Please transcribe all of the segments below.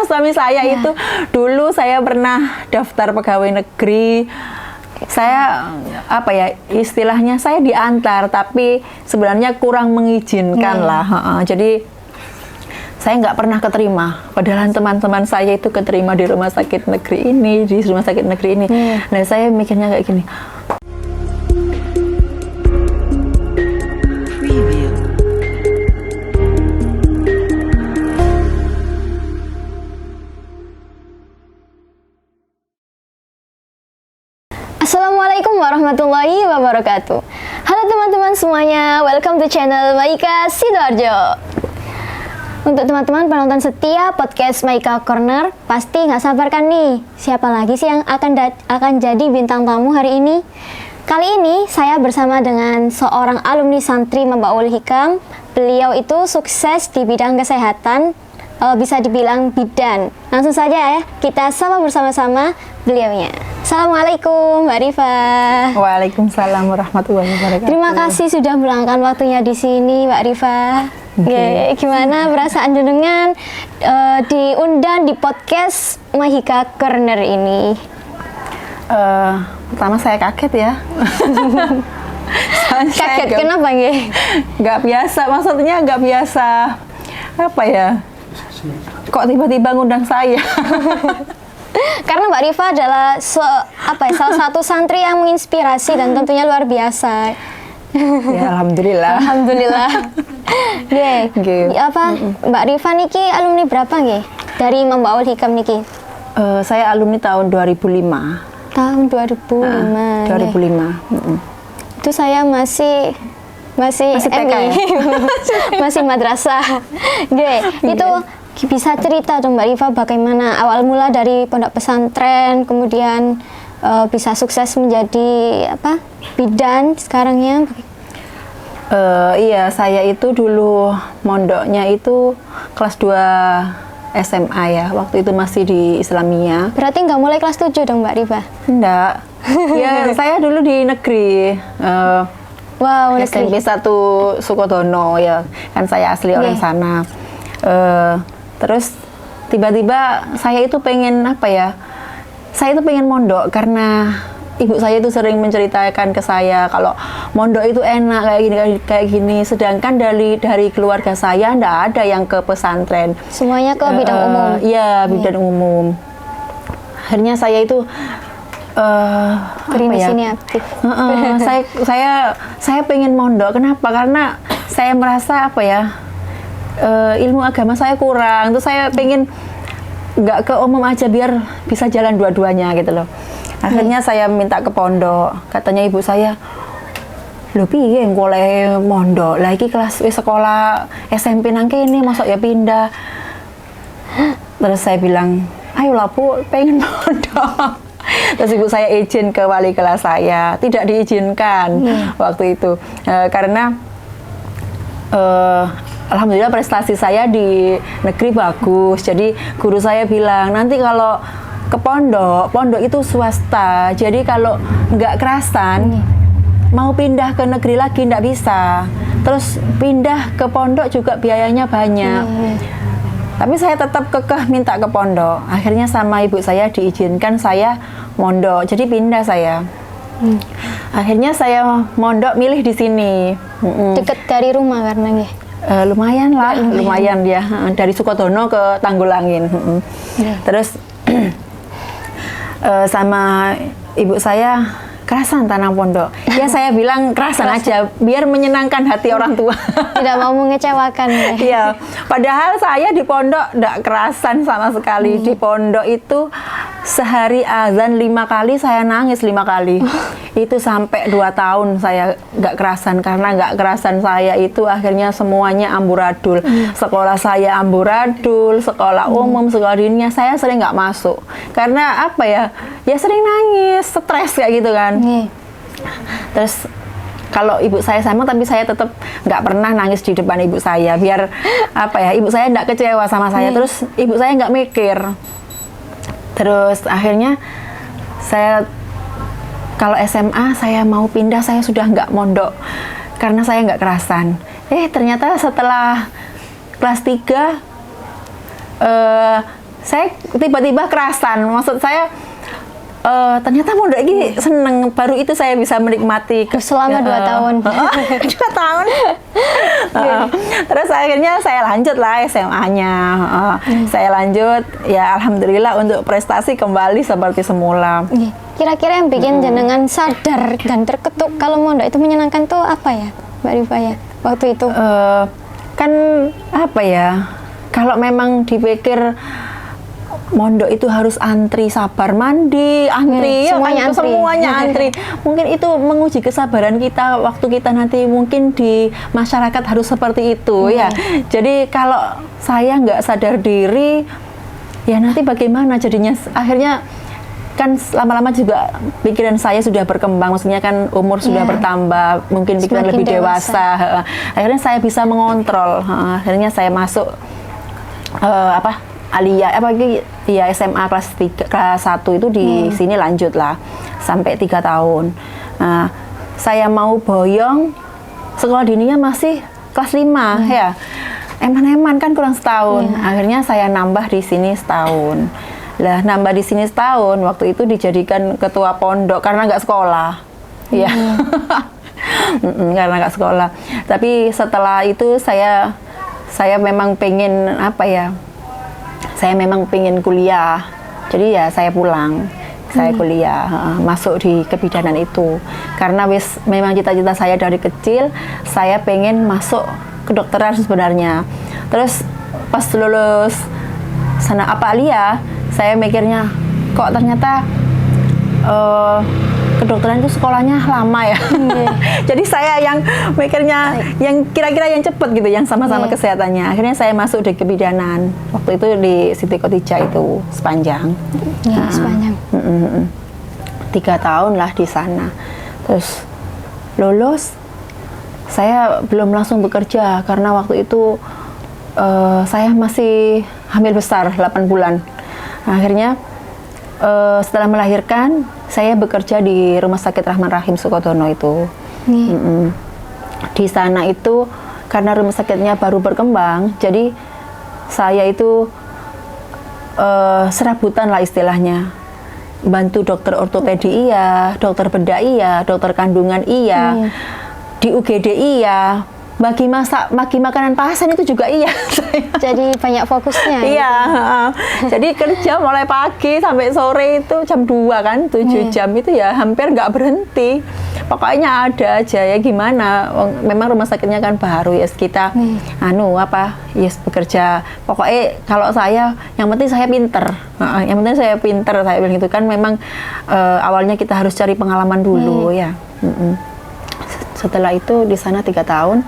karena suami saya itu dulu saya pernah daftar pegawai negeri. Saya istilahnya saya diantar, tapi sebenarnya kurang mengizinkan lah. Jadi saya nggak pernah keterima. Padahal teman-teman saya itu keterima di rumah sakit negeri ini, Nah saya mikirnya kayak gini. Assalamualaikum warahmatullahi wabarakatuh. Halo teman-teman semuanya, welcome to channel Maika Sidoarjo. Untuk teman-teman penonton setia podcast Maika Corner, pasti nggak sabar kan nih, siapa lagi sih yang akan jadi bintang tamu hari ini? Kali ini saya bersama dengan seorang alumni santri Membaul Hikam. Beliau itu sukses di bidang kesehatan, bisa dibilang bidan. Langsung saja ya, kita sama bersama-sama beliaunya. Assalamualaikum Mbak Rifa. Waalaikumsalam warahmatullahi wabarakatuh. Terima kasih sudah meluangkan waktunya di sini Mbak Rifa. Gimana perasaan jenengan diundang di podcast Maika Corner ini? Pertama saya kaget ya. Kaget kenapa nggih? Nggak biasa, maksudnya nggak biasa. Apa ya? Kok tiba-tiba ngundang saya? Karena Mbak Rifa adalah salah satu santri yang menginspirasi dan tentunya luar biasa. Ya, alhamdulillah. Alhamdulillah. Mbak Rifa niki alumni berapa nggih? Dari Membaul Hikam niki? Saya alumni tahun 2005. Tahun 2005. 2005. Itu saya masih TK MI. ya? Masih madrasah. Itu bisa cerita dong Mbak Rifa bagaimana awal mula dari pondok pesantren kemudian bisa sukses menjadi bidan sekarangnya? Iya, saya itu dulu mondoknya itu kelas 2 SMA ya, waktu itu masih di Islamia. Berarti nggak mulai kelas 7 dong Mbak Rifa? Enggak. Ya, saya dulu di negeri. Wow, SMP 1 Sukodono ya, kan saya asli orang sana. Terus tiba-tiba saya itu pengen saya itu pengen mondok karena ibu saya itu sering menceritakan ke saya kalau mondok itu enak kayak gini. Sedangkan dari keluarga saya ndak ada yang ke pesantren. Semuanya ke bidang umum. Iya, bidang umum. Akhirnya saya itu sini aktif. Saya pengen mondok. Kenapa? Karena saya merasa ilmu agama saya kurang. Terus saya pengen nggak ke umum aja biar bisa jalan dua-duanya gitu loh. Akhirnya saya minta ke pondok. Katanya ibu saya, "Lho piye boleh mondok? Lagi kelas sekolah SMP nang kene masuk ya pindah." Terus saya bilang, "Ayolah Bu, pengen mondok." Terus ibu saya izin ke wali kelas saya. Tidak diizinkan waktu itu. Karena alhamdulillah prestasi saya di negeri bagus. Jadi guru saya bilang, nanti kalau ke pondok itu swasta. Jadi kalau nggak kerasan, mau pindah ke negeri lagi nggak bisa. Terus pindah ke pondok juga biayanya banyak. Tapi saya tetap kekeh minta ke pondok. Akhirnya sama ibu saya diizinkan saya mondok. Jadi pindah saya. Akhirnya saya mondok milih di sini. Dekat dari rumah karena nggih. Lumayan lah, lumayan ya. Dari Sukodono ke Tanggulangin. Terus sama ibu saya kerasan tanam pondok. Ya saya bilang kerasan aja biar menyenangkan hati orang tua. Tidak mau mengecewakan ya. Iya. Padahal saya di pondok enggak kerasan sama sekali. Di pondok itu sehari azan 5 kali, saya nangis 5 kali. Itu sampai 2 tahun saya nggak kerasan. Karena nggak kerasan saya itu akhirnya semuanya amburadul. Sekolah saya amburadul, sekolah umum, sekolah diniyah saya sering nggak masuk. Karena ya sering nangis, stres kayak gitu kan. Terus kalau ibu saya sama, tapi saya tetap nggak pernah nangis di depan ibu saya biar ibu saya nggak kecewa sama saya. Terus ibu saya nggak mikir. Terus akhirnya saya kalau SMA saya mau pindah, saya sudah nggak mondok karena saya nggak kerasan. Ternyata setelah kelas 3 saya tiba-tiba kerasan. Maksud saya ternyata pondok ini seneng. Baru itu saya bisa menikmati Selama 2 tahun. 2 tahun. Terus akhirnya saya lanjut lah SMA-nya. Saya lanjut, ya alhamdulillah untuk prestasi kembali seperti semula. Kira-kira yang bikin jenengan sadar dan terketuk kalau mondok itu menyenangkan tuh apa ya, Mbak Rifa ya? Waktu itu. Kan apa ya? Kalau memang dipikir mondok itu harus antri, sabar mandi, antri, ya semuanya kan? antri. Semuanya antri. Mungkin itu menguji kesabaran kita waktu kita nanti mungkin di masyarakat harus seperti itu ya. Jadi kalau saya nggak sadar diri, ya nanti bagaimana jadinya? Akhirnya kan lama-lama juga pikiran saya sudah berkembang, maksudnya kan umur sudah bertambah, mungkin pikiran Semakin lebih dewasa. Akhirnya saya bisa mengontrol. Akhirnya saya masuk Aliyah ya SMA kelas 1 itu di sini lanjut lah sampai 3 tahun. Nah, saya mau boyong sekolah dininya masih kelas 5 ya. Eman-eman kan kurang setahun. Akhirnya saya nambah di sini setahun. Lah nambah di sini setahun, waktu itu dijadikan ketua pondok karena nggak sekolah. Ya. Karena nggak sekolah. Tapi setelah itu saya memang pengen saya memang pengen kuliah, jadi ya saya pulang, saya kuliah, masuk di kebidanan itu, karena memang cita-cita saya dari kecil, saya pengen masuk kedokteran sebenarnya. Terus pas lulus Aliyah, saya mikirnya kok ternyata kedokteran itu sekolahnya lama ya. Jadi saya yang mikirnya yang kira-kira yang cepat gitu, yang sama-sama kesehatannya. Akhirnya saya masuk di kebidanan. Waktu itu di Siti Khotijah itu sepanjang. Sepanjang. 3 tahun lah di sana. Terus lulus, saya belum langsung bekerja karena waktu itu saya masih hamil besar 8 bulan. Akhirnya setelah melahirkan, saya bekerja di Rumah Sakit Rahman Rahim Sukodono itu. Di sana itu karena rumah sakitnya baru berkembang, jadi saya itu serabutan lah istilahnya. Bantu dokter ortopedi iya, dokter bedah iya, dokter kandungan iya, di UGD iya, bagi makanan pasien itu juga iya. Jadi banyak fokusnya. Iya, jadi kerja mulai pagi sampai sore itu jam 2 kan, 7 jam itu ya hampir nggak berhenti. Pokoknya ada aja ya gimana, memang rumah sakitnya kan baru ya, kita bekerja. Pokoknya kalau saya, yang penting saya pinter. Yang penting saya pinter, saya bilang gitu kan, memang awalnya kita harus cari pengalaman dulu ya. Setelah itu di sana 3 tahun,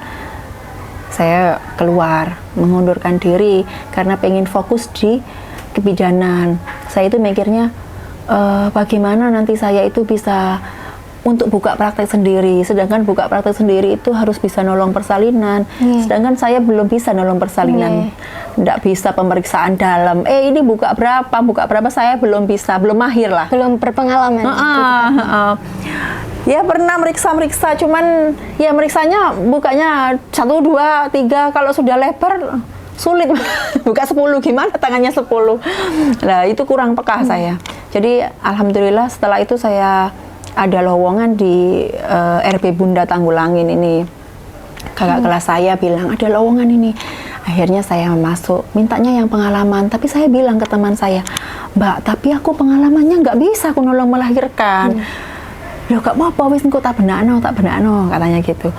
saya keluar, mengundurkan diri karena pengen fokus di kebidanan. Saya itu mikirnya bagaimana nanti saya itu bisa untuk buka praktek sendiri, sedangkan buka praktek sendiri itu harus bisa nolong persalinan, sedangkan saya belum bisa nolong persalinan, tidak bisa pemeriksaan dalam. Ini buka berapa saya belum bisa, belum mahir lah, belum berpengalaman. Ya pernah meriksa, cuman ya meriksanya bukanya 1, 2, 3, kalau sudah lebar sulit. Buka 10, gimana tangannya 10. Nah itu kurang peka saya. Jadi alhamdulillah setelah itu saya ada lowongan di RP Bunda Tanggulangin ini. Kakak kelas saya bilang ada lowongan ini. Akhirnya saya masuk, mintanya yang pengalaman. Tapi saya bilang ke teman saya, Mbak, tapi aku pengalamannya nggak bisa aku nolong melahirkan. Ya gak apa-apa wis engko tak benakno katanya gitu.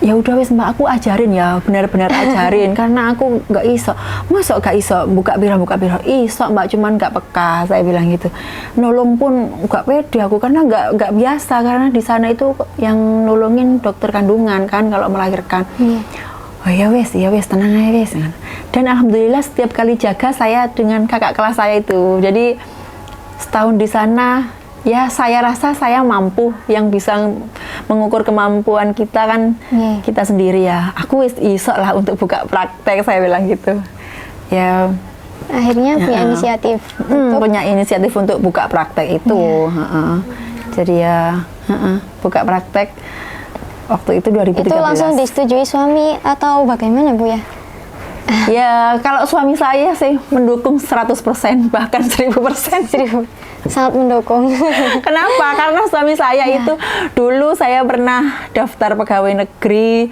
Ya udah wis Mbak, aku ajarin ya, benar-benar ajarin karena aku nggak iso. Masa gak iso buka biro iso Mbak, cuman nggak peka, saya bilang gitu. Nolong pun nggak pede aku karena nggak biasa, karena di sana itu yang nolongin dokter kandungan kan kalau melahirkan. Oh ya wes tenang aja wes. Dan alhamdulillah setiap kali jaga saya dengan kakak kelas saya itu. Jadi setahun di sana ya saya rasa saya mampu, yang bisa mengukur kemampuan kita kan kita sendiri ya. Aku iso lah untuk buka praktek, saya bilang gitu. Ya akhirnya punya inisiatif. Punya inisiatif untuk buka praktek itu. Jadi ya buka praktek waktu itu 2013. Itu langsung disetujui suami atau bagaimana Bu ya? Ya, kalau suami saya sih mendukung 100%, bahkan 1000%. Sangat mendukung. Kenapa? Karena suami saya itu dulu saya pernah daftar pegawai negeri.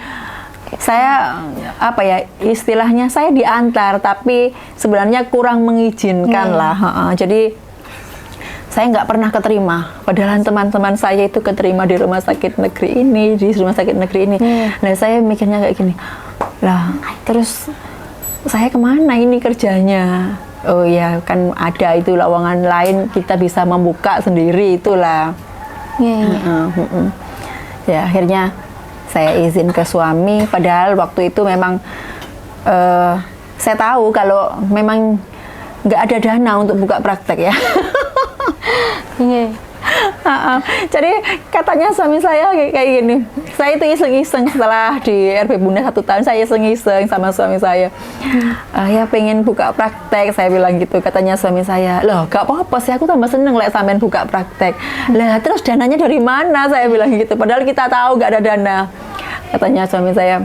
Saya apa ya istilahnya saya diantar, tapi sebenarnya kurang mengizinkan lah. Jadi saya nggak pernah keterima. Padahal teman-teman saya itu keterima di rumah sakit negeri ini, di rumah sakit negeri ini. Nah saya mikirnya kayak gini, lah terus saya kemana ini kerjanya? Oh ya kan ada itu lowongan lain, kita bisa membuka sendiri itulah. Ya akhirnya saya izin ke suami. Padahal waktu itu memang saya tahu kalau memang nggak ada dana untuk buka praktek ya. Jadi katanya suami saya kayak gini, saya itu iseng-iseng setelah di RP Bunda 1 tahun, saya iseng-iseng sama suami saya, ya pengen buka praktek, saya bilang gitu. Katanya suami saya, loh gak apa-apa sih, aku tambah seneng lah sampean buka praktek. Lah terus dananya dari mana, saya bilang gitu, padahal kita tahu gak ada dana. Katanya suami saya,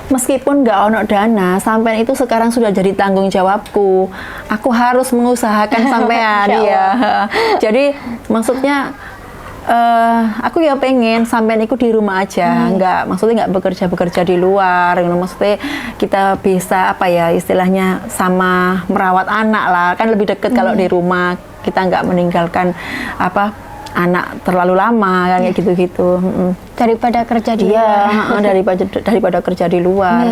meskipun nggak ono dana, sampean itu sekarang sudah jadi tanggung jawabku. Aku harus mengusahakan sampean ya. Jadi maksudnya aku ya pengen sampean itu di rumah aja, maksudnya nggak bekerja di luar. Maksudnya kita bisa apa ya istilahnya sama merawat anak lah, kan lebih deket kalau di rumah, kita nggak meninggalkan apa anak terlalu lama kan kayak gitu-gitu. Daripada kerja di luar. Daripada kerja di luar.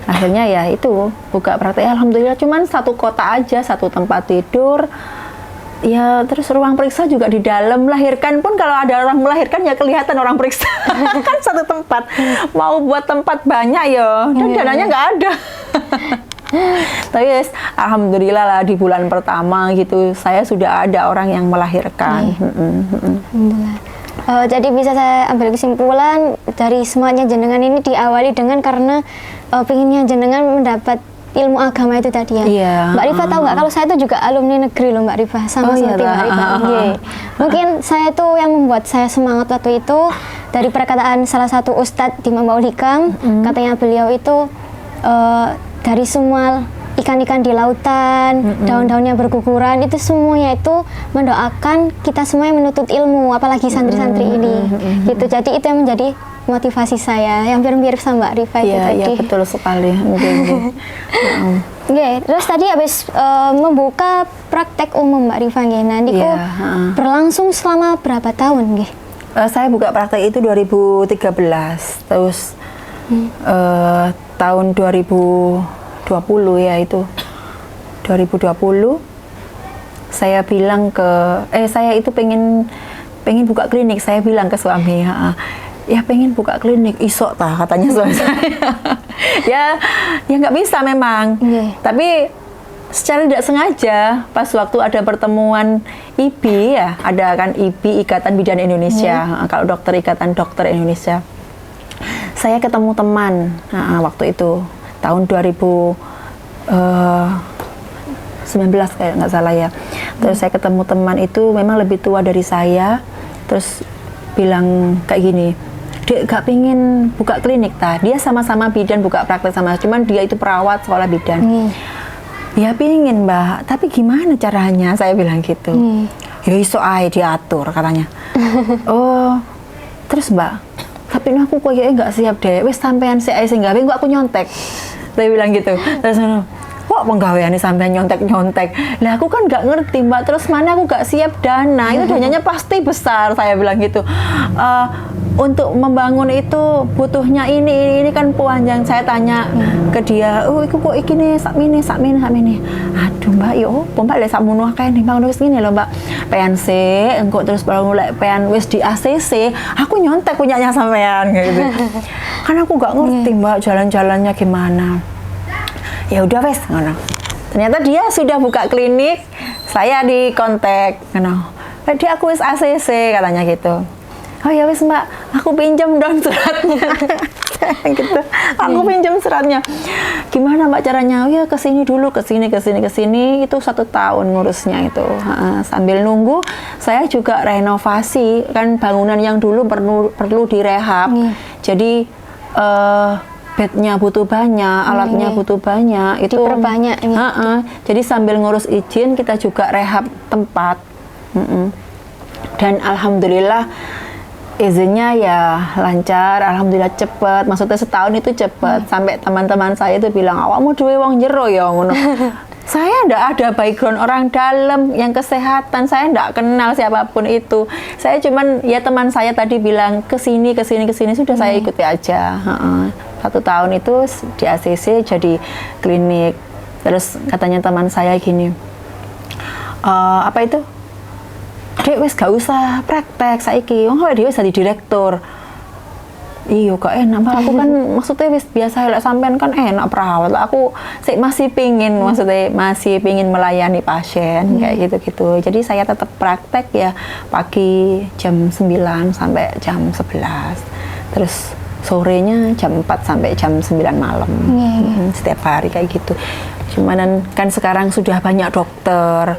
Akhirnya ya itu buka praktek. Alhamdulillah cuman satu kota aja, satu tempat tidur. Ya terus ruang periksa juga di dalam. Melahirkan pun kalau ada orang melahirkan ya kelihatan orang periksa. Kan satu tempat. Mau buat tempat banyak ya, dan dananya nggak ada. Tapi yes, alhamdulillah lah di bulan pertama gitu saya sudah ada orang yang melahirkan. Alhamdulillah. Jadi bisa saya ambil kesimpulan dari semuanya jenengan ini diawali dengan karena pengennya jenengan mendapat ilmu agama itu tadi ya. Iya. Mbak Rifa tahu nggak kalau saya itu juga alumni negeri loh Mbak Rifa, sama seperti Mbak Rifa. Mungkin saya itu yang membuat saya semangat waktu itu dari perkataan salah satu ustadz di Mambaul Hikam, katanya beliau itu dari semua ikan-ikan di lautan, daun-daun yang berguguran, itu semuanya itu mendoakan kita semua yang menuntut ilmu, apalagi santri-santri ini. Gitu. Jadi itu yang menjadi motivasi saya, yang mirip sama Mbak Rifa itu tadi. Iya, betul sekali. Terus tadi habis membuka praktek umum Mbak Rifa nggih. Nah, niku berlangsung selama berapa tahun nggih? Saya buka praktek itu 2013. Terus tahun 2020 ya itu 2020 saya bilang ke saya itu pengen buka klinik. Saya bilang ke suami ya pengen buka klinik isok tah katanya suami saya. ya nggak bisa memang. Tapi secara tidak sengaja pas waktu ada pertemuan IBI ya, ada kan IBI Ikatan Bidan Indonesia, kalau dokter Ikatan Dokter Indonesia. Saya ketemu teman waktu itu tahun 2019 kayak nggak salah ya. Terus saya ketemu teman itu memang lebih tua dari saya. Terus bilang kayak gini, Dek gak pingin buka klinik ta? Dia sama-sama bidan buka praktek sama, cuman dia itu perawat sekolah bidan. Ya pingin Mbak, tapi gimana caranya? Saya bilang gitu. Ya iso ae diatur katanya. Oh, terus Mbak, tapi aku kayaknya nggak siap deh. Wes sampean si ae sing gawe kok aku nyontek. Saya bilang gitu. Terus kok penggaweane sampean nyontek-nyontek. Lah aku kan nggak ngerti Mbak. Terus mana aku nggak siap dana. Itu dananya pasti besar. Saya bilang gitu. Untuk membangun itu butuhnya ini kan panjang. Saya tanya ke dia, oh iku kok ikine sakmene. Aduh Mbak, yo Mbak lek sakmono akeh nimbang wis ngene lho Mbak. PNC engko terus baru mulai PN wis di ACC, aku nyontek punyanya sampean gitu. Kan aku nggak ngerti Mbak jalan-jalannya gimana. Ya udah wes ngono. Ternyata dia sudah buka klinik, saya di kontak ngono. Dia aku wis ACC katanya gitu. Oh ya wis Mbak, aku pinjam dong suratnya. Gitu. Aku pinjam suratnya. Gimana Mbak caranya? Oh ya kesini dulu, kesini. Itu 1 tahun ngurusnya itu. Sambil nunggu, saya juga renovasi kan bangunan yang dulu perlu direhab. Jadi bednya butuh banyak, alatnya butuh banyak, itu diperbanyak. Jadi sambil ngurus izin kita juga rehab tempat. Dan alhamdulillah izinnya ya lancar, alhamdulillah cepet. Maksudnya setahun itu cepet. Sampai teman-teman saya itu bilang, awakmu duwe wong jero ya ngono. Saya ndak ada background orang dalam yang kesehatan, saya ndak kenal siapapun itu. Saya cuman ya teman saya tadi bilang kesini sudah saya ikuti aja. 1 tahun itu di ACC jadi klinik. Terus katanya teman saya gini, apa itu? Dek wis gak usah praktek saiki, wong dhewe wis dadi direktur. Iya kok enak, malah aku kan maksudnya wis biasa lek sampean kan enak perawat. Aku masih pingin maksudnya masih pingin melayani pasien kayak gitu-gitu. Jadi saya tetap praktek ya pagi jam 9 sampai jam 11. Terus sorenya jam 4 sampai jam 9 malam. Setiap hari kayak gitu. Cuman kan sekarang sudah banyak dokter.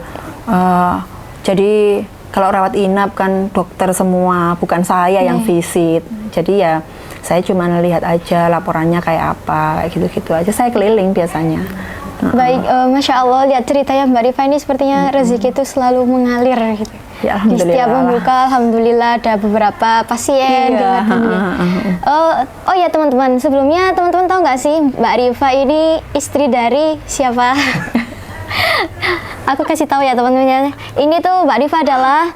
Jadi kalau rawat inap kan dokter semua, bukan saya yang visit. Jadi ya saya cuma lihat aja laporannya kayak apa, gitu-gitu aja. Saya keliling biasanya. Baik, Masya Allah, lihat ceritanya Mbak Rifa ini sepertinya rezeki itu selalu mengalir gitu. Ya, di setiap membuka, alhamdulillah ada beberapa pasien. Oh ya teman-teman, sebelumnya teman-teman tahu nggak sih Mbak Rifa ini istri dari siapa? Aku kasih tahu ya teman-teman. Ini tuh Mbak Rifa adalah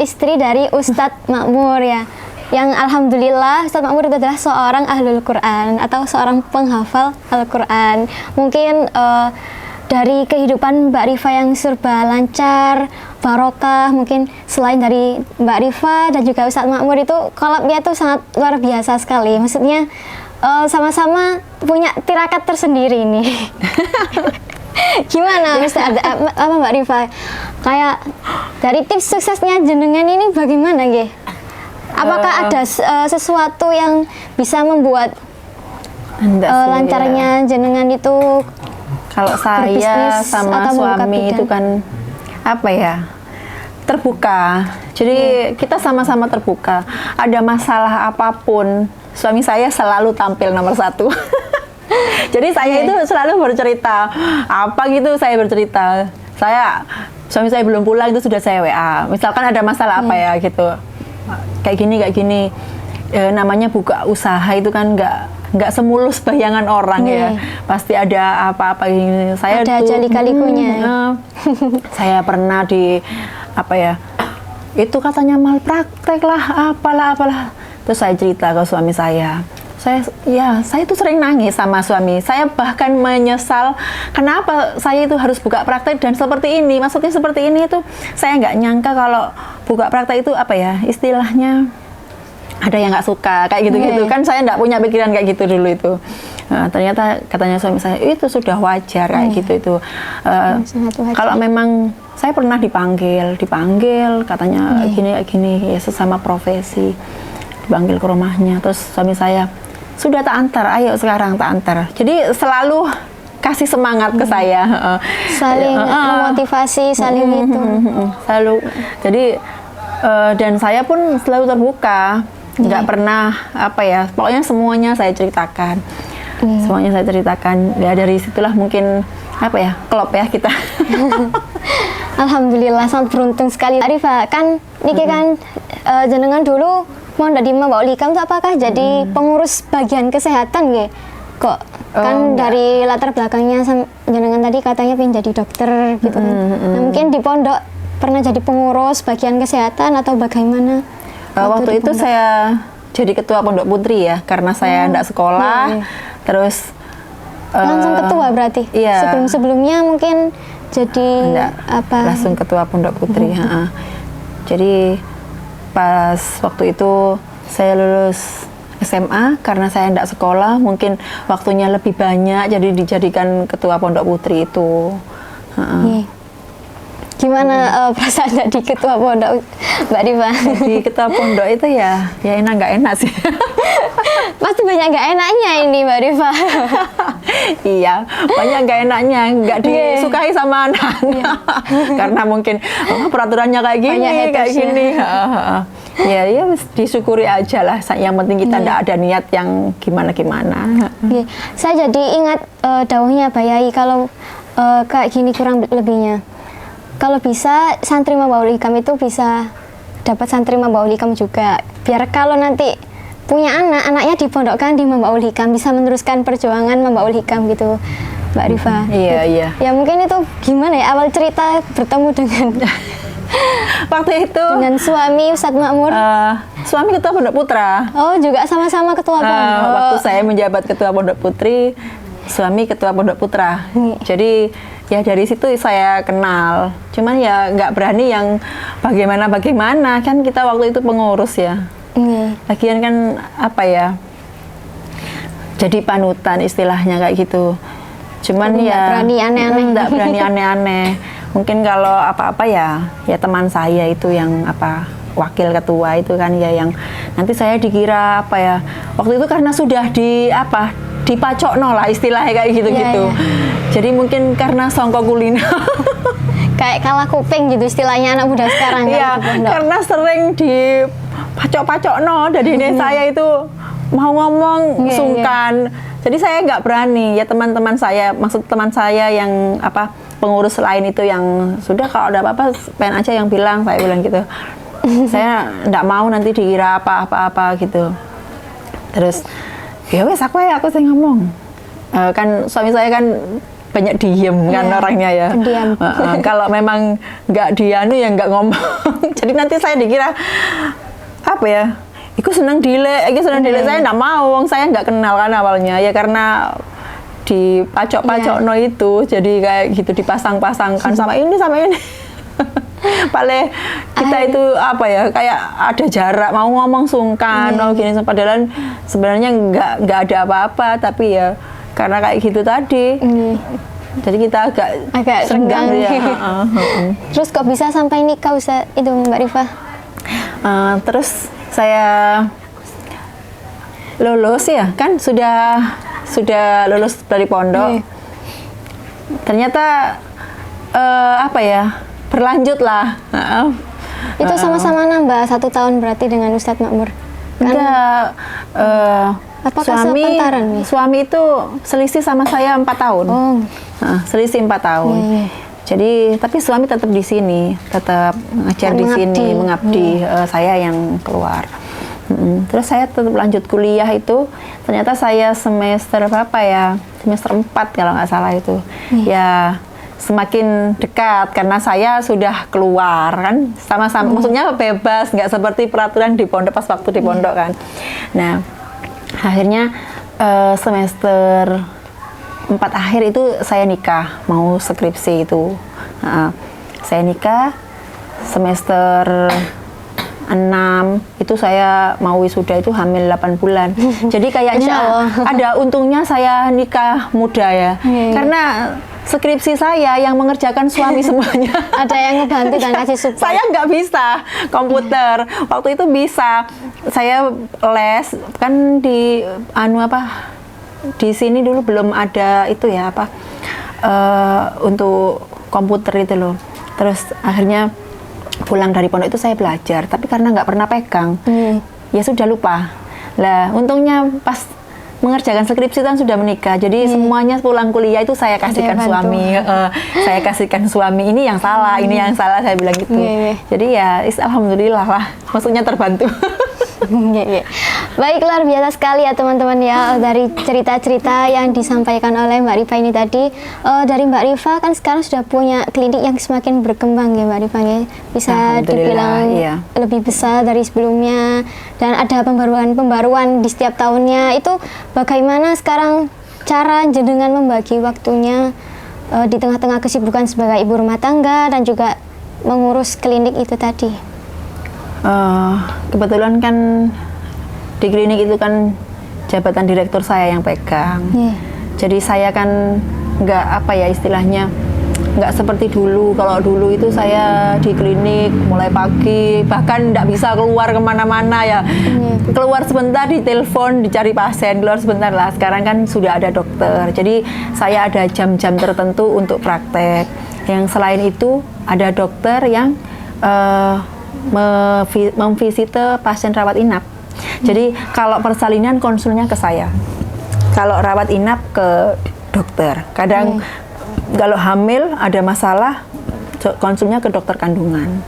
istri dari Ustadz Makmur ya. Yang alhamdulillah Ustadz Makmur itu adalah seorang ahlul Quran atau seorang penghafal Al-Quran. Mungkin dari kehidupan Mbak Rifa yang serba lancar, barokah, mungkin selain dari Mbak Rifa dan juga Ustadz Makmur itu kolabnya itu sangat luar biasa sekali. Maksudnya sama-sama punya tirakat tersendiri nih. Gimana apa Mbak Rifa? Kayak dari tips suksesnya jenengan ini bagaimana nggih? Apakah ada sesuatu yang bisa membuat lancarnya jenengan itu? Kalau saya sama suami itu kan apa ya? Terbuka. Jadi kita sama-sama terbuka. Ada masalah apapun, suami saya selalu tampil nomor 1. Jadi saya itu selalu bercerita apa gitu, saya bercerita. Suami saya belum pulang itu sudah saya WA. Misalkan ada masalah apa ya gitu, kayak gini. Namanya buka usaha itu kan nggak semulus bayangan orang ya. Pasti ada apa-apa ini. Saya ada aja lika-likunya. Saya pernah di apa ya? Itu katanya malpraktek lah, apalah. Terus saya cerita ke suami saya. Saya tuh sering nangis sama suami. Saya bahkan menyesal kenapa saya itu harus buka praktek dan seperti ini. Maksudnya seperti ini itu saya nggak nyangka kalau buka praktek itu apa ya istilahnya ada yang nggak suka kayak gitu-gitu kan. Saya nggak punya pikiran kayak gitu dulu itu. Ternyata katanya suami saya itu sudah wajar kayak gitu itu. Kalau memang saya pernah dipanggil katanya gini ya sesama profesi, dipanggil ke rumahnya. Terus suami saya, sudah tak antar, ayo sekarang tak antar. Jadi selalu kasih semangat ke saya, saling memotivasi, saling itu. Selalu. Jadi dan saya pun selalu terbuka, nggak pernah apa ya. Pokoknya semuanya saya ceritakan, semuanya saya ceritakan. Ya dari situlah mungkin apa ya klop ya kita. Alhamdulillah sangat beruntung sekali. Rifa kan niki kan jenengan dulu mau dari Mbak Likam itu apakah jadi pengurus bagian kesehatan nggih? Kok kan dari latar belakangnya jenengan tadi katanya pengen jadi dokter gitu kan. Nah, mungkin di pondok pernah jadi pengurus bagian kesehatan atau bagaimana? Waktu itu saya jadi ketua Pondok Putri ya, karena saya enggak sekolah. Terus langsung ketua berarti? Iya. Sebelumnya mungkin jadi apa? Langsung ketua Pondok Putri. Jadi pas waktu itu saya lulus SMA karena saya tidak sekolah, mungkin waktunya lebih banyak, jadi dijadikan ketua Pondok Putri itu. Gimana perasaan jadi ketua pondok, Mbak Rifa? Jadi ketua pondok itu ya enak nggak enak sih. Pasti banyak nggak enaknya ini Mbak Rifa. Iya, banyak nggak enaknya, nggak disukai sama anak. Karena mungkin peraturannya kayak gini, kayak gini. Ya disyukuri aja lah. Yang penting kita tidak ada niat yang gimana-gimana. Iya. Saya jadi ingat dawuhnya Pak Yai kalau kayak gini kurang lebihnya. Kalau bisa santri Mabaul Hikam itu bisa dapat santri Mabaul Hikam juga. Biar kalau nanti punya anaknya dipondokkan di Mabaul Hikam bisa meneruskan perjuangan Mabaul Hikam gitu, Mbak Rifa. Iya. Ya mungkin itu gimana ya awal cerita bertemu dengan Waktu itu dengan suami Ustadz Makmur. Suami ketua Pondok Putra. Oh, juga sama-sama ketua pondok. Waktu saya menjabat ketua Pondok Putri, suami ketua Pondok Putra. Jadi ya dari situ saya kenal. Cuman ya nggak berani yang bagaimana kan kita waktu itu pengurus ya. Lagian kan apa ya? Jadi panutan istilahnya kayak gitu. Cuman jadi ya nggak berani aneh-aneh. Nggak berani aneh-aneh. Mungkin kalau apa-apa ya teman saya itu yang wakil ketua itu kan ya yang nanti saya dikira apa ya. Waktu itu karena sudah dipacokno lah istilahnya kayak gitu-gitu. Iya. Jadi mungkin karena songkok kulino. Kayak kalah kuping gitu istilahnya anak muda sekarang Iya, kan. karena sering dipacok-pacokno. Jadi ini saya itu mau ngomong sungkan. Jadi saya nggak berani. Ya teman-teman saya, maksud teman saya yang pengurus lain itu yang sudah kalau ada apa-apa pengen aja yang bilang, saya bilang gitu. Saya nggak mau nanti dikira apa-apa gitu. Terus ya wes aku sih ngomong. Kan suami saya kan banyak diem kan orangnya ya. Pendiam. Kalau memang nggak dianu ya nggak ngomong. Jadi nanti saya dikira apa ya? Iku seneng delay, saya nggak mau. Wong saya nggak kenal kan awalnya ya karena dipacok-pacokno itu, jadi kayak gitu dipasang-pasangkan sama ini. Paling kita itu apa ya kayak ada jarak mau ngomong sungkan gini padahal sebenarnya nggak ada apa-apa tapi ya karena kayak gitu tadi jadi kita agak senggang ya. Terus kok bisa sampai nikah itu Mbak Rifa? Terus saya lulus ya kan sudah lulus dari pondok. Ternyata berlanjut lah. Itu sama-sama nambah 1 tahun berarti dengan Ustadz Makmur? Enggak. Apakah sepantaran nih? Suami itu selisih sama saya 4 tahun. Oh. Selisih 4 tahun. Jadi tapi suami tetap di sini, tetap ngajar di sini, mengabdi. Saya yang keluar. Terus saya tetap lanjut kuliah itu. Ternyata saya semester semester 4 kalau nggak salah itu. Ya semakin dekat karena saya sudah keluar kan sama-sama maksudnya bebas nggak seperti peraturan di pondok pas waktu di pondok kan. Nah akhirnya semester 4 akhir itu saya nikah mau skripsi itu. Saya nikah semester 6 itu saya mau wisuda itu hamil 8 bulan. Jadi kayaknya ada untungnya saya nikah muda ya. Karena skripsi saya yang mengerjakan suami semuanya. Ada yang ngebantu dan kasih support. Saya nggak bisa komputer. Waktu itu bisa. Saya les kan di di sini dulu belum ada itu ya untuk komputer itu loh. Terus akhirnya pulang dari pondok itu saya belajar, tapi karena nggak pernah pegang, ya sudah lupa. Lah untungnya pas mengerjakan skripsi kan sudah menikah, jadi semuanya pulang kuliah itu saya kasihkan suami. Saya kasihkan suami, ini yang salah, ini yang salah, saya bilang gitu. Jadi ya alhamdulillah lah, maksudnya terbantu. Baik, luar biasa sekali ya teman-teman ya dari cerita-cerita yang disampaikan oleh Mbak Rifa ini tadi. Dari Mbak Rifa kan sekarang sudah punya klinik yang semakin berkembang ya Mbak Rifa ya. Bisa dibilang lebih besar dari sebelumnya dan ada pembaruan di setiap tahunnya. Itu bagaimana sekarang cara jenengan membagi waktunya di tengah-tengah kesibukan sebagai ibu rumah tangga dan juga mengurus klinik itu tadi? Kebetulan kan di klinik itu kan jabatan direktur saya yang pegang. Jadi saya kan nggak istilahnya nggak seperti dulu. Kalau dulu itu saya di klinik mulai pagi bahkan nggak bisa keluar kemana-mana ya. Keluar sebentar ditelepon dicari pasien, keluar sebentar lah. Sekarang kan sudah ada dokter. Jadi saya ada jam-jam tertentu untuk praktek. Yang selain itu ada dokter yang memvisite pasien rawat inap. Jadi kalau persalinan konsulnya ke saya, kalau rawat inap ke dokter. Kadang kalau hamil ada masalah konsulnya ke dokter kandungan.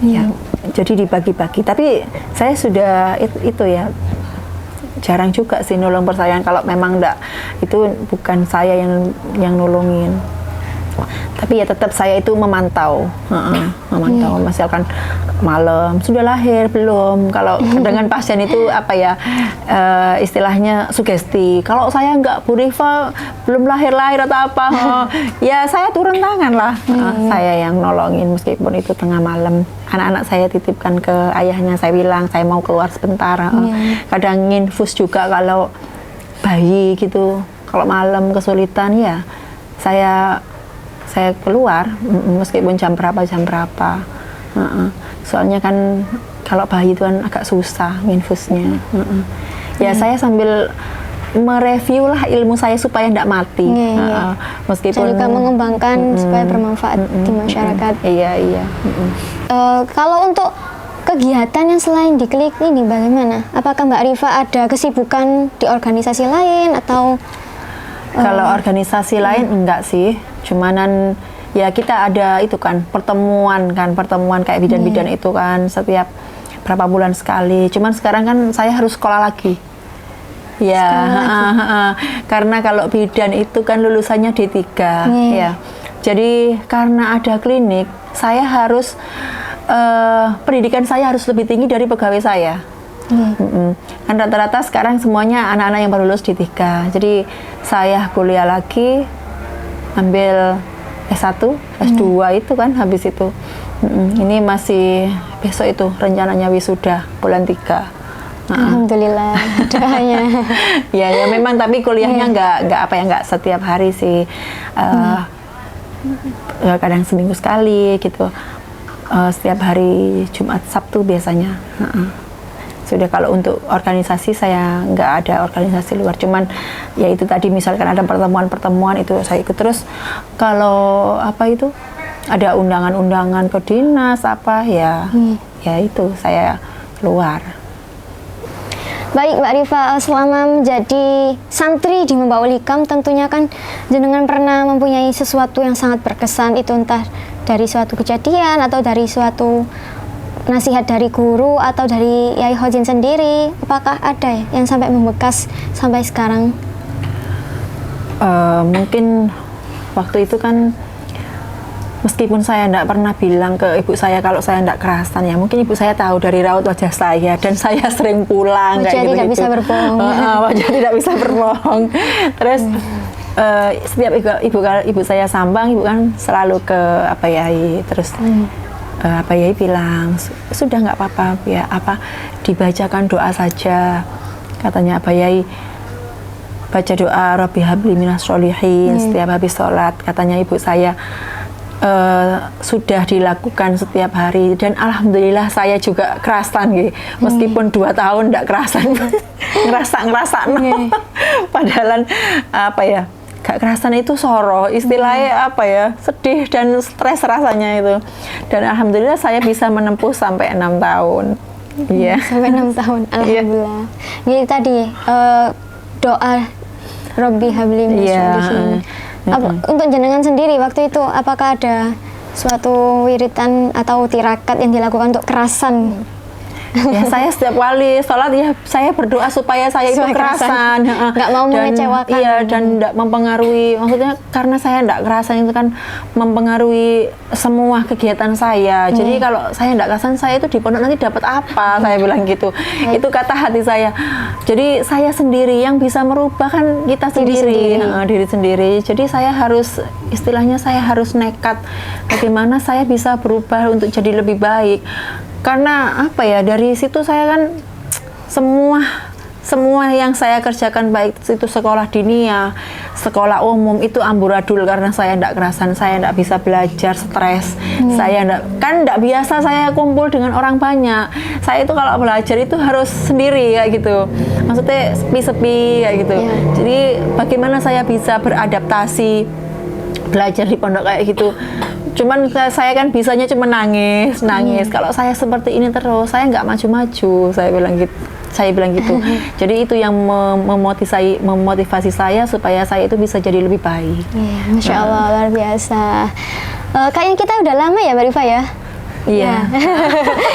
Ya, jadi dibagi-bagi. Tapi saya sudah itu ya, jarang juga sih nolong persalinan kalau memang enggak, itu bukan saya yang nolongin. Tapi ya tetap saya itu memantau, memantau. Misalkan malam sudah lahir belum? Kalau dengan pasien itu apa ya, istilahnya sugesti. Kalau saya enggak, Bu Rifa belum lahir atau apa, ya saya turun tangan lah. Saya yang nolongin meskipun itu tengah malam. Anak-anak saya titipkan ke ayahnya, saya bilang saya mau keluar sebentar. Kadang infus juga kalau bayi gitu, kalau malam kesulitan ya saya keluar meskipun jam berapa. Soalnya kan kalau bayi itu kan agak susah infusnya. Ya saya sambil mereview lah ilmu saya supaya tidak mati. Meskipun juga mengembangkan supaya bermanfaat di masyarakat. Iya. Kalau untuk kegiatan yang selain di klinik ini bagaimana? Apakah Mbak Rifa ada kesibukan di organisasi lain atau? Kalau organisasi lain enggak sih, cumanan ya kita ada itu kan pertemuan kayak bidan-bidan itu kan setiap berapa bulan sekali. Cuman sekarang kan saya harus sekolah lagi. Ya, karena kalau bidan itu kan lulusannya D3 ya. Jadi karena ada klinik, saya harus pendidikan saya harus lebih tinggi dari pegawai saya. Kan rata-rata sekarang semuanya anak-anak yang baru lulus D3. Jadi saya kuliah lagi, ambil S1, S2 itu kan habis itu. Ini masih besok itu rencananya wisuda bulan 3. Alhamdulillah doanya. ya memang tapi kuliahnya nggak setiap hari sih. Kadang seminggu sekali gitu. Setiap hari Jumat Sabtu biasanya. Sudah kalau untuk organisasi saya nggak ada organisasi luar, cuman ya itu tadi misalkan ada pertemuan itu saya ikut. Terus kalau apa itu ada undangan-undangan ke dinas apa ya itu saya keluar. Baik Mbak Rifa, selama menjadi santri di Membaul Hikam tentunya kan jenengan pernah mempunyai sesuatu yang sangat berkesan, itu entah dari suatu kejadian atau dari suatu nasihat dari guru atau dari Yai Hojin sendiri. Apakah ada ya yang sampai membekas sampai sekarang? Mungkin waktu itu kan meskipun saya tidak pernah bilang ke ibu saya kalau saya tidak kerasan ya, mungkin ibu saya tahu dari raut wajah saya dan saya sering pulang wajah kayak tidak bisa berbohong. Wajah tidak bisa berbohong. Terus setiap ibu saya sambang, ibu kan selalu ke apa ya, terus apa ya bilang sudah nggak apa-apa ya, apa dibacakan doa saja katanya apa ya, baca doa Rabbi habli minas sholihin setiap habis sholat katanya ibu saya. Sudah dilakukan setiap hari dan alhamdulillah saya juga kerasan gitu. Meskipun 2 tahun tidak kerasan ngerasa padahal apa ya, gak kerasan itu soro istilahnya apa ya, sedih dan stres rasanya itu. Dan alhamdulillah saya bisa menempuh sampai 6 tahun. Iya. Sampai 6 tahun alhamdulillah. Ini tadi doa Rabbi habli minas sholihin. Untuk jenengan sendiri waktu itu apakah ada suatu wiritan atau tirakat yang dilakukan untuk kerasan? Ya saya setiap kali sholat ya saya berdoa supaya saya itu kerasan, nggak mau mengecewakan. Iya, dan tidak mempengaruhi, maksudnya karena saya tidak kerasan itu kan mempengaruhi semua kegiatan saya. Jadi kalau saya tidak kerasan, saya itu di pondok nanti dapat apa? Saya bilang gitu. Itu kata hati saya. Jadi saya sendiri yang bisa merubah kan kita sendiri, diri sendiri. Jadi saya harus, istilahnya saya harus nekat bagaimana saya bisa berubah untuk jadi lebih baik. Karena apa ya, dari situ saya kan semua yang saya kerjakan baik itu sekolah diniyah, sekolah umum itu amburadul karena saya tidak kerasan, saya tidak bisa belajar, stres, saya tidak biasa saya kumpul dengan orang banyak. Saya itu kalau belajar itu harus sendiri kayak gitu, maksudnya sepi-sepi kayak gitu. Jadi bagaimana saya bisa beradaptasi belajar di pondok kayak gitu, Cuman saya kan bisanya cuma nangis. Kalau saya seperti ini terus, saya nggak maju-maju. Saya bilang gitu. Jadi itu yang memotivasi saya supaya saya itu bisa jadi lebih baik. Masya Allah, luar biasa. Kayaknya kita udah lama ya Mbak Rifa ya? Iya.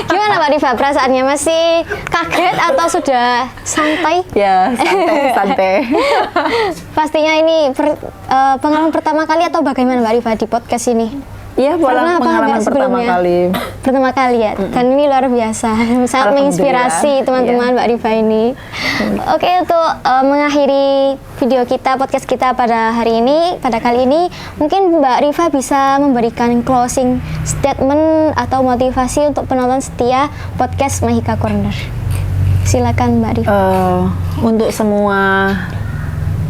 Gimana Mbak Rifa, perasaannya masih kaget atau sudah santai? Ya, santai. Pastinya ini pengalaman pertama kali atau bagaimana Mbak Rifa di podcast ini? Iya, pengalaman pertama kali. Pertama kali ya, dan ini luar biasa, sangat menginspirasi teman-teman Mbak Rifa ini. Oke, untuk mengakhiri video kita, podcast kita pada kali ini, mungkin Mbak Rifa bisa memberikan closing statement atau motivasi untuk penonton setia podcast Mahika Corner. Silakan Mbak Rifa. Untuk semua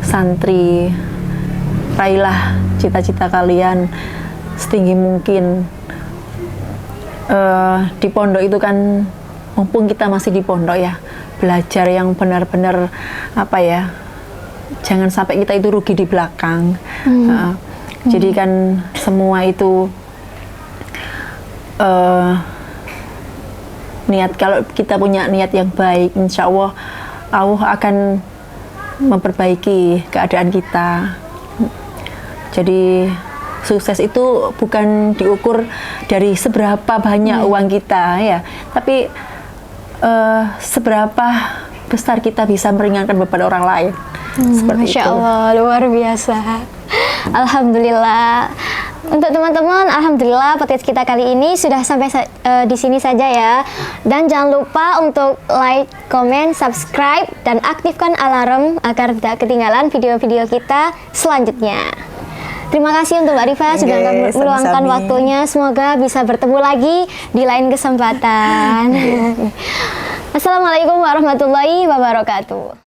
santri, raihlah cita-cita kalian setinggi mungkin. Di pondok itu kan, mumpung kita masih di pondok ya, belajar yang benar-benar jangan sampai kita itu rugi di belakang. Jadi kan semua itu niat, kalau kita punya niat yang baik, insya Allah akan memperbaiki keadaan kita. Jadi sukses itu bukan diukur dari seberapa banyak uang kita ya, tapi seberapa besar kita bisa meringankan beban orang lain. Seperti Masya itu. Allah, luar biasa. Alhamdulillah. Untuk teman-teman, alhamdulillah podcast kita kali ini sudah sampai di sini saja ya. Dan jangan lupa untuk like, comment, subscribe, dan aktifkan alarm agar tidak ketinggalan video-video kita selanjutnya. Terima kasih untuk Mbak Rifa sudah meluangkan waktunya. Semoga bisa bertemu lagi di lain kesempatan. Assalamualaikum warahmatullahi wabarakatuh.